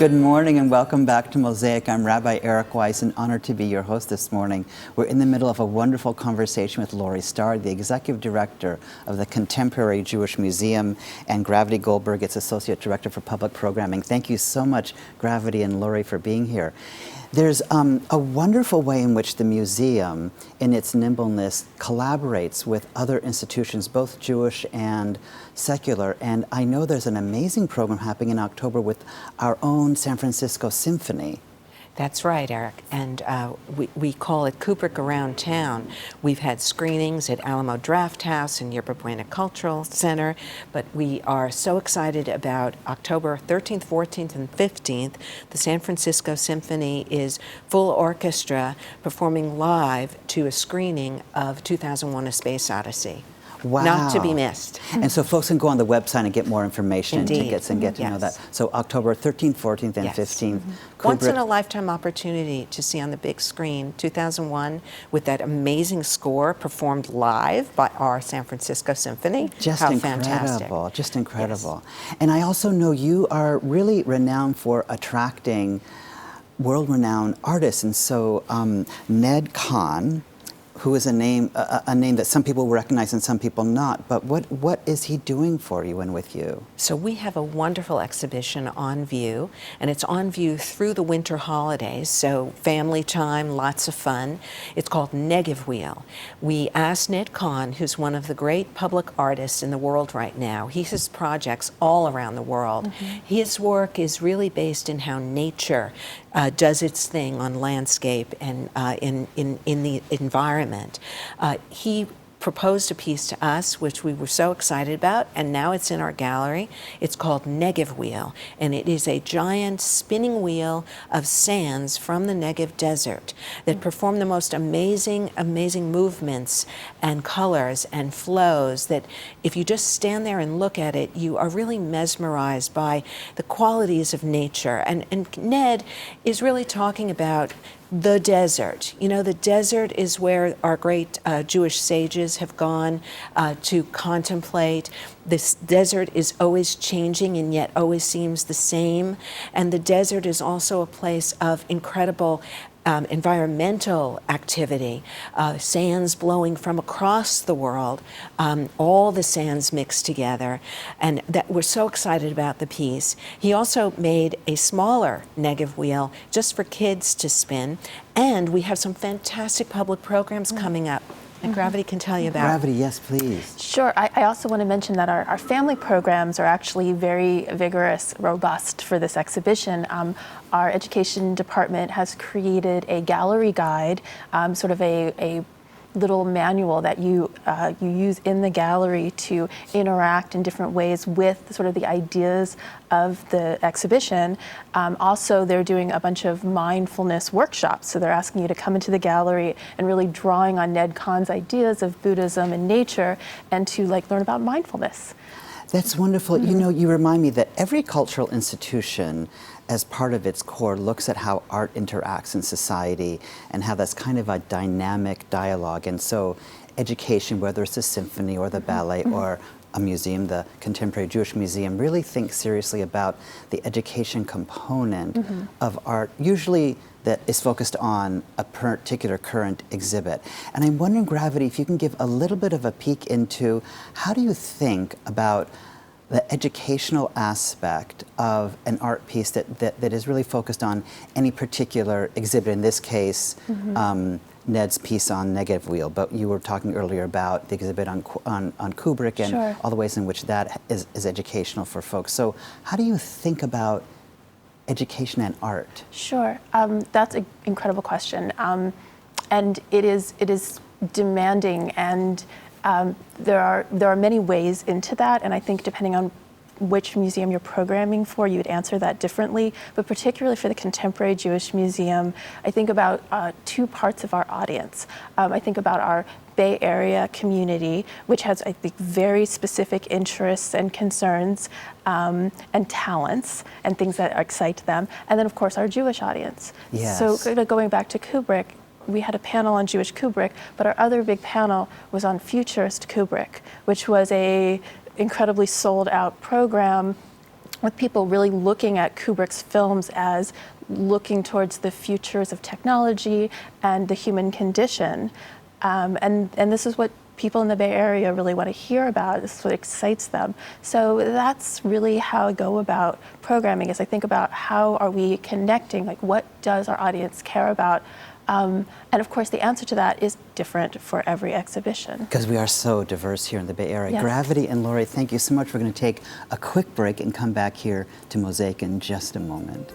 Good morning and welcome back to Mosaic. I'm Rabbi Eric Weiss and honored to be your host this morning. We're in the middle of a wonderful conversation with Starr, the Executive Director of the Contemporary Jewish Museum, and Gravity Goldberg, its Associate Director for Public Programming. Thank you so much, Gravity and Lori, for being here. There's a wonderful way in which the museum, in its nimbleness, collaborates with other institutions, both Jewish and secular. And I know there's an amazing program happening in October with our own San Francisco Symphony. That's right, Eric, and we call it Kubrick Around Town. We've had screenings at Alamo Drafthouse and Yerba Buena Cultural Center, but we are so excited about October 13th, 14th, and 15th. The San Francisco Symphony is full orchestra performing live to a screening of 2001: A Space Odyssey. Wow. Not to be missed. And so folks can go on the website and get more information Indeed. and tickets and get to know that. So October 13th, 14th, and 15th. Once in a lifetime opportunity to see on the big screen 2001 with that amazing score performed live by our San Francisco Symphony. Just How incredible, fantastic. just incredible. Yes. And I also know you are really renowned for attracting world-renowned artists. And so Ned Kahn, who is a name that some people will recognize and some people not, but what is he doing for you and with you? So we have a wonderful exhibition on view, and it's on view through the winter holidays, so family time, lots of fun. It's called Negev Wheel. We asked Ned Kahn, who's one of the great public artists in the world right now. He has projects all around the world. His work is really based in how nature does its thing on landscape and in the environment. He proposed a piece to us, which we were so excited about, and now it's in our gallery. It's called Negev Wheel, and it is a giant spinning wheel of sands from the Negev desert that perform the most amazing movements and colors and flows that if you just stand there and look at it, you are really mesmerized by the qualities of nature. And Ned is really talking about the desert. You know, the desert is where our great Jewish sages have gone to contemplate. This desert is always changing and yet always seems the same. And the desert is also a place of incredible environmental activity, sands blowing from across the world, all the sands mixed together, and that we're so excited about the piece. He also made a smaller Negev wheel just for kids to spin, and we have some fantastic public programs coming up. And Gravity can tell you about. Gravity, yes, please. Sure. I also want to mention that our family programs are actually very vigorous, robust for this exhibition. Our education department has created a gallery guide, sort of a little manual that you use in the gallery to interact in different ways with sort of the ideas of the exhibition. Also, they're doing a bunch of mindfulness workshops. So they're asking you to come into the gallery and really drawing on Ned Kahn's ideas of Buddhism and nature and to learn about mindfulness. That's wonderful. You know, you remind me that every cultural institution, as part of its core, looks at how art interacts in society and how that's kind of a dynamic dialogue. And so education, whether it's a symphony or the ballet or a museum, the Contemporary Jewish Museum, really thinks seriously about the education component of art, usually that is focused on a particular current exhibit. And I'm wondering, Gravity, if you can give a little bit of a peek into how do you think about the educational aspect of an art piece that is really focused on any particular exhibit, in this case, Ned's piece on Negev Wheel, but you were talking earlier about the exhibit on Kubrick and all the ways in which that is educational for folks. So how do you think about education and art? Sure, that's an incredible question, and it is demanding, and there are many ways into that, and I think depending on which museum you're programming for, you would answer that differently. But particularly for the Contemporary Jewish Museum, I think about two parts of our audience. I think about our Bay Area community, which has, I think, very specific interests and concerns and talents and things that excite them. And then, of course, our Jewish audience. Yes. So going back to Kubrick, we had a panel on Jewish Kubrick, but our other big panel was on Futurist Kubrick, which was a incredibly sold out program with people really looking at Kubrick's films as looking towards the futures of technology and the human condition. And this is what people in the Bay Area really want to hear about. This is what excites them. So that's really how I go about programming, is I think about how are we connecting, like what does our audience care about? And of course, the answer to that is different for every exhibition. Because we are so diverse here in the Bay Area. Yes. Gravity and Lori, thank you so much. We're going to take a quick break and come back here to Mosaic in just a moment.